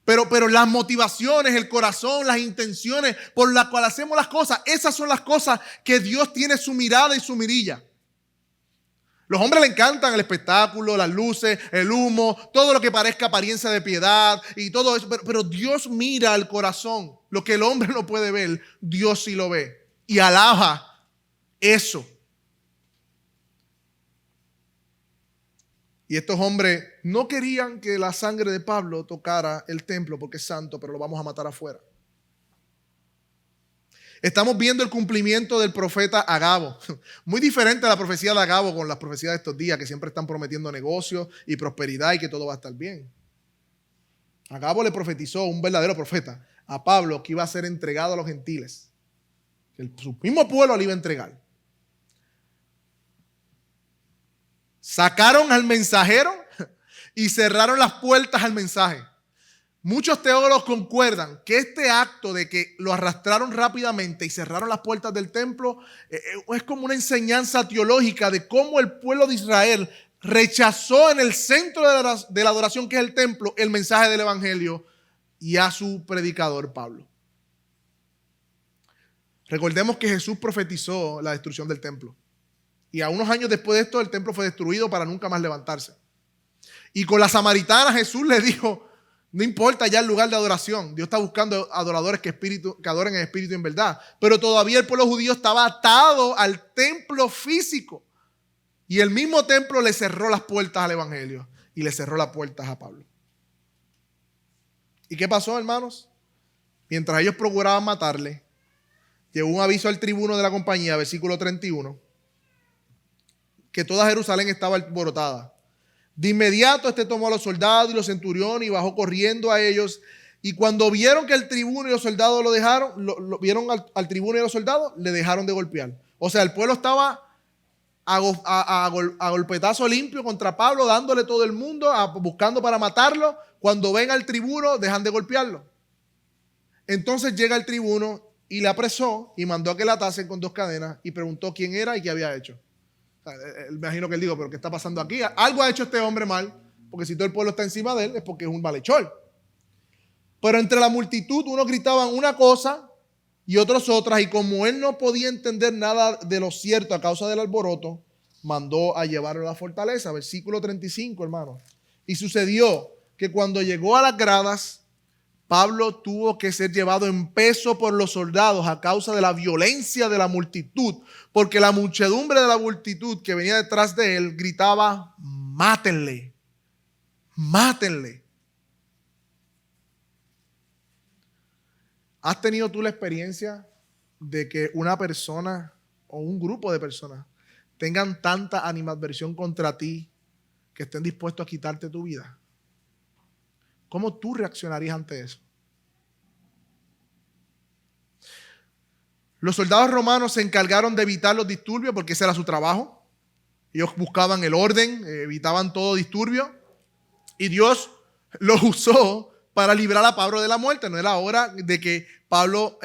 Pero las motivaciones, el corazón, las intenciones por las cuales hacemos las cosas, esas son las cosas que Dios tiene su mirada y su mirilla. Los hombres le encantan el espectáculo, las luces, el humo, todo lo que parezca apariencia de piedad y todo eso. Pero Dios mira al corazón. Lo que el hombre no puede ver, Dios sí lo ve. Y alaba eso. Y estos hombres no querían que la sangre de Pablo tocara el templo porque es santo, pero lo vamos a matar afuera. Estamos viendo el cumplimiento del profeta Agabo. Muy diferente a la profecía de Agabo con las profecías de estos días, que siempre están prometiendo negocios y prosperidad y que todo va a estar bien. Agabo le profetizó, un verdadero profeta, a Pablo, que iba a ser entregado a los gentiles. Que su mismo pueblo le iba a entregar. Sacaron al mensajero y cerraron las puertas al mensaje. Muchos teólogos concuerdan que este acto de que lo arrastraron rápidamente y cerraron las puertas del templo es como una enseñanza teológica de cómo el pueblo de Israel rechazó en el centro de la adoración, que es el templo, el mensaje del evangelio y a su predicador Pablo. Recordemos que Jesús profetizó la destrucción del templo. Y a unos años después de esto, el templo fue destruido para nunca más levantarse. Y con la samaritana Jesús le dijo: no importa ya el lugar de adoración. Dios está buscando adoradores que adoren en espíritu y en verdad. Pero todavía el pueblo judío estaba atado al templo físico. Y el mismo templo le cerró las puertas al evangelio. Y le cerró las puertas a Pablo. ¿Y qué pasó, hermanos? Mientras ellos procuraban matarle, llegó un aviso al tribuno de la compañía, versículo 31, que toda Jerusalén estaba alborotada. De inmediato este tomó a los soldados y los centuriones y bajó corriendo a ellos. Y cuando vieron que el tribuno y los soldados lo dejaron, vieron al tribuno y a los soldados, le dejaron de golpear. O sea, el pueblo estaba a golpetazo limpio contra Pablo, dándole todo el mundo, buscando para matarlo. Cuando ven al tribuno, dejan de golpearlo. Entonces llega el tribuno y le apresó y mandó a que la atasen con 2 cadenas y preguntó quién era y qué había hecho. Me imagino que él dijo: ¿pero qué está pasando aquí? Algo ha hecho este hombre mal, porque si todo el pueblo está encima de él es porque es un malhechor. Pero entre la multitud unos gritaban una cosa y otros otras, y como él no podía entender nada de lo cierto a causa del alboroto, mandó a llevarlo a la fortaleza. Versículo 35, hermano. Y sucedió que cuando llegó a las gradas, Pablo tuvo que ser llevado en peso por los soldados a causa de la violencia de la multitud, porque la muchedumbre de la multitud que venía detrás de él gritaba: mátenle, mátenle. ¿Has tenido tú la experiencia de que una persona o un grupo de personas tengan tanta animadversión contra ti que estén dispuestos a quitarte tu vida? ¿Cómo tú reaccionarías ante eso? Los soldados romanos se encargaron de evitar los disturbios porque ese era su trabajo. Ellos buscaban el orden, evitaban todo disturbio. Y Dios los usó para librar a Pablo de la muerte. No era hora de que Pablo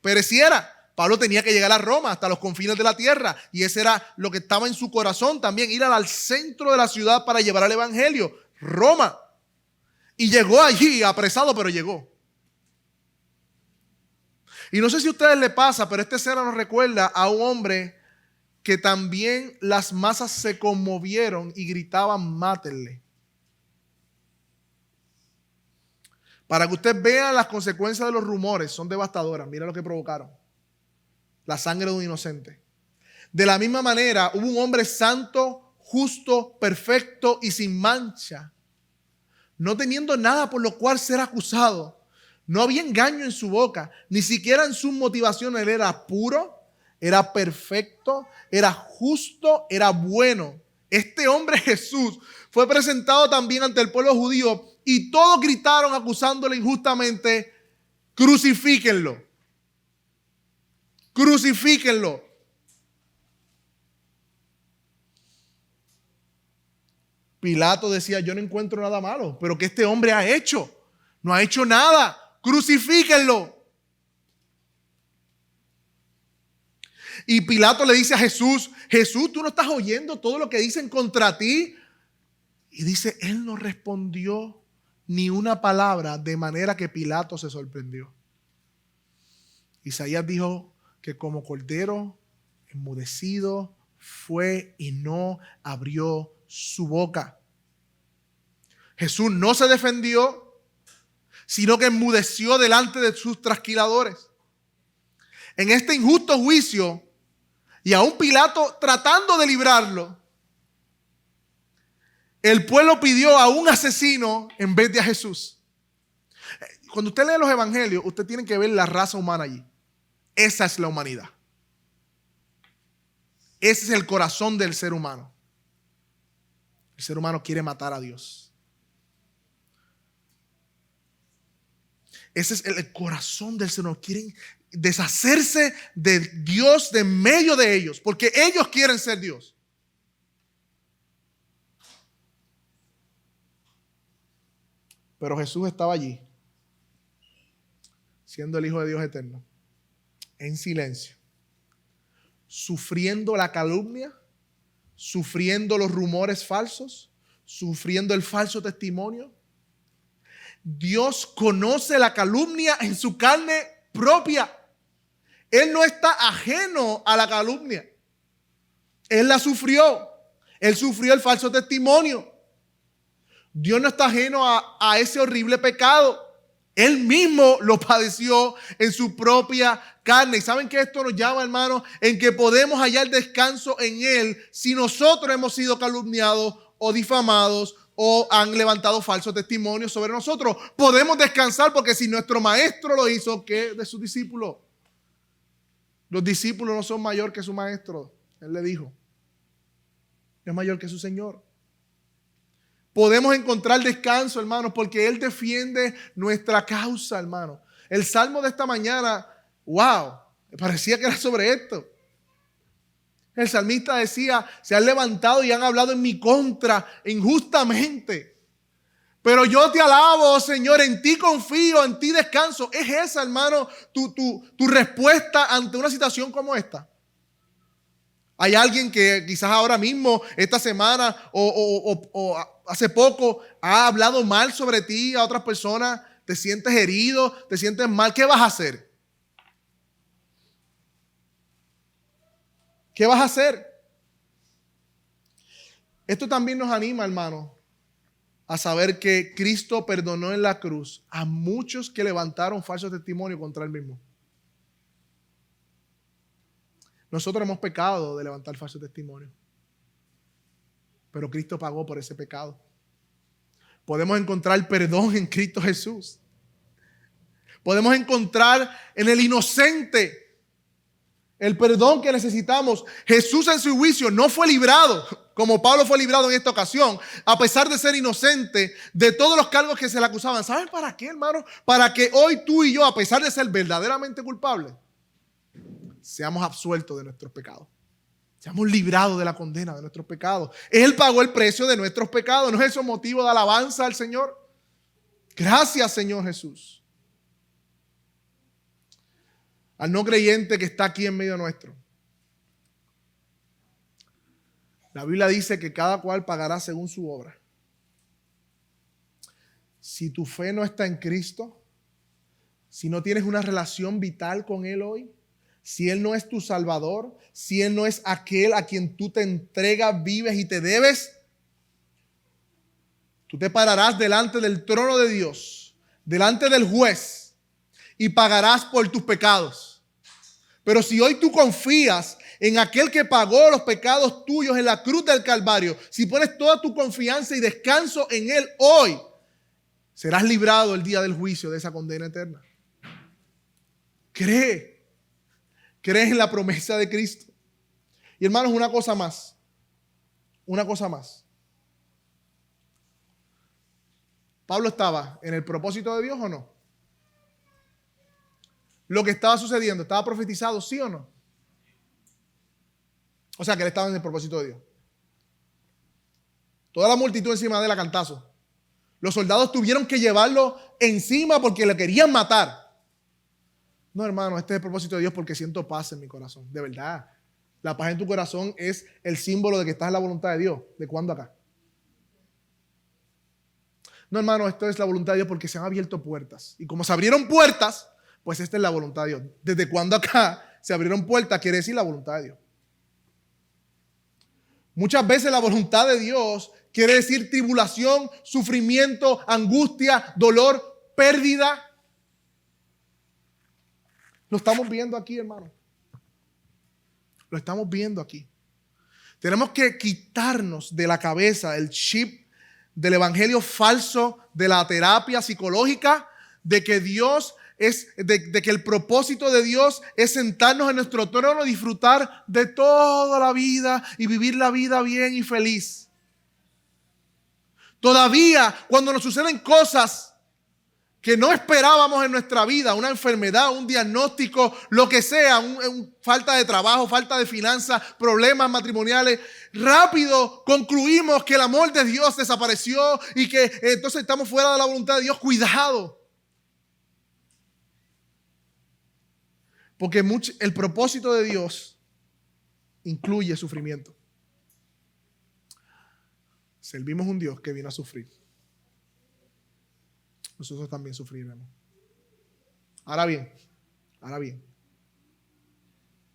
pereciera. Pablo tenía que llegar a Roma, hasta los confines de la tierra. Y ese era lo que estaba en su corazón también, ir al centro de la ciudad para llevar el evangelio. Roma. Y llegó allí apresado, pero llegó. Y no sé si a ustedes les pasa, pero esta escena nos recuerda a un hombre que también las masas se conmovieron y gritaban: mátenle. Para que ustedes vean las consecuencias de los rumores, son devastadoras. Mira lo que provocaron: la sangre de un inocente. De la misma manera, hubo un hombre santo, justo, perfecto y sin mancha, no teniendo nada por lo cual ser acusado. No había engaño en su boca, ni siquiera en sus motivaciones. Él era puro, era perfecto, era justo, era bueno. Este hombre Jesús fue presentado también ante el pueblo judío y todos gritaron acusándole injustamente: crucifíquenlo, crucifíquenlo. Pilato decía: yo no encuentro nada malo, pero ¿qué este hombre ha hecho? No ha hecho nada. Crucifíquenlo. Y Pilato le dice a Jesús: Jesús, ¿tú no estás oyendo todo lo que dicen contra ti? Y dice: él no respondió ni una palabra, de manera que Pilato se sorprendió. Isaías dijo que como cordero enmudecido fue y no abrió su boca. Jesús no se defendió, sino que enmudeció delante de sus trasquiladores. En este injusto juicio, y aún Pilato tratando de librarlo, el pueblo pidió a un asesino en vez de a Jesús. Cuando usted lee los evangelios, usted tiene que ver la raza humana allí. Esa es la humanidad. Ese es el corazón del ser humano. El ser humano quiere matar a Dios. Ese es el corazón del ser humano. Quieren deshacerse de Dios de en medio de ellos, porque ellos quieren ser Dios. Pero Jesús estaba allí, siendo el Hijo de Dios eterno, en silencio, sufriendo la calumnia, sufriendo los rumores falsos, sufriendo el falso testimonio. Dios conoce la calumnia en su carne propia. Él no está ajeno a la calumnia. Él la sufrió. Él sufrió el falso testimonio. Dios no está ajeno a ese horrible pecado. Él mismo lo padeció en su propia carne. ¿Y saben que esto nos llama, hermanos? En que podemos hallar descanso en Él si nosotros hemos sido calumniados o difamados o han levantado falso testimonio sobre nosotros. Podemos descansar porque si nuestro maestro lo hizo, ¿qué de sus discípulos? Los discípulos no son mayor que su maestro. Él le dijo: es mayor que su Señor. Podemos encontrar descanso, hermanos, porque Él defiende nuestra causa, hermano. El salmo de esta mañana, wow, me parecía que era sobre esto. El salmista decía: se han levantado y han hablado en mi contra injustamente. Pero yo te alabo, Señor, en ti confío, en ti descanso. ¿Es esa, hermano, tu respuesta ante una situación como esta? Hay alguien que quizás ahora mismo, esta semana o hace poco, ha hablado mal sobre ti a otras personas. Te sientes herido, te sientes mal. ¿Qué vas a hacer? ¿Qué vas a hacer? Esto también nos anima, hermano, a saber que Cristo perdonó en la cruz a muchos que levantaron falsos testimonios contra él mismo. Nosotros hemos pecado de levantar falsos testimonios, pero Cristo pagó por ese pecado. Podemos encontrar perdón en Cristo Jesús. Podemos encontrar en el inocente el perdón que necesitamos. Jesús en su juicio no fue librado, como Pablo fue librado en esta ocasión, a pesar de ser inocente de todos los cargos que se le acusaban. ¿Saben para qué, hermano? Para que hoy tú y yo, a pesar de ser verdaderamente culpables, seamos absueltos de nuestros pecados. Seamos librados de la condena de nuestros pecados. Él pagó el precio de nuestros pecados. ¿No es eso motivo de alabanza al Señor? Gracias, Señor Jesús. Al no creyente que está aquí en medio nuestro, la Biblia dice que cada cual pagará según su obra. Si tu fe no está en Cristo, si no tienes una relación vital con Él hoy, si Él no es tu Salvador, si Él no es aquel a quien tú te entregas, vives y te debes, tú te pararás delante del trono de Dios, delante del juez, y pagarás por tus pecados. Pero si hoy tú confías en aquel que pagó los pecados tuyos en la cruz del Calvario, si pones toda tu confianza y descanso en Él hoy, serás librado el día del juicio de esa condena eterna. Cree en la promesa de Cristo. Y hermanos, una cosa más. ¿Pablo estaba en el propósito de Dios o no? Lo que estaba sucediendo, ¿estaba profetizado, sí o no? O sea, que él estaba en el propósito de Dios. Toda la multitud encima de él a cantazo. Los soldados tuvieron que llevarlo encima porque le querían matar. No, hermano, este es el propósito de Dios porque siento paz en mi corazón. De verdad. La paz en tu corazón es el símbolo de que estás en la voluntad de Dios. ¿De cuándo acá? No, hermano, esto es la voluntad de Dios porque se han abierto puertas. Y como se abrieron puertas, pues esta es la voluntad de Dios. ¿Desde cuándo acá se abrieron puertas? Quiere decir la voluntad de Dios. Muchas veces la voluntad de Dios quiere decir tribulación, sufrimiento, angustia, dolor, pérdida. Lo estamos viendo aquí, hermano. Lo estamos viendo aquí. Tenemos que quitarnos de la cabeza el chip del evangelio falso, de la terapia psicológica, de que Dios de que el propósito de Dios es sentarnos en nuestro trono, disfrutar de toda la vida y vivir la vida bien y feliz. Todavía cuando nos suceden cosas que no esperábamos en nuestra vida, una enfermedad, un diagnóstico, lo que sea, falta de trabajo, falta de finanzas, problemas matrimoniales, rápido concluimos que el amor de Dios desapareció y que entonces estamos fuera de la voluntad de Dios. Cuidado. Porque el propósito de Dios incluye sufrimiento. Servimos un Dios que vino a sufrir. Nosotros también sufriremos. Ahora bien,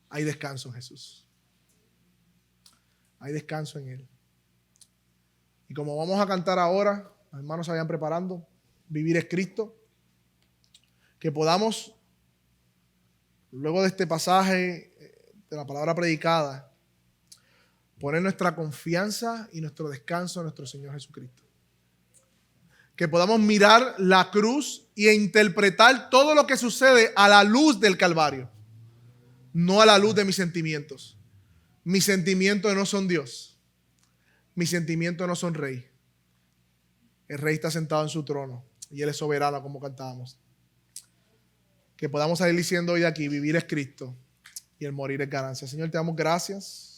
hay descanso en Jesús. Hay descanso en Él. Y como vamos a cantar ahora, los hermanos se vayan preparando, vivir es Cristo, que podamos, luego de este pasaje de la palabra predicada, poner nuestra confianza y nuestro descanso en nuestro Señor Jesucristo. Que podamos mirar la cruz e interpretar todo lo que sucede a la luz del Calvario, no a la luz de mis sentimientos. Mis sentimientos no son Dios. Mis sentimientos no son Rey. El Rey está sentado en su trono y Él es soberano, como cantábamos. Que podamos salir diciendo hoy de aquí: vivir es Cristo y el morir es ganancia. Señor, te damos gracias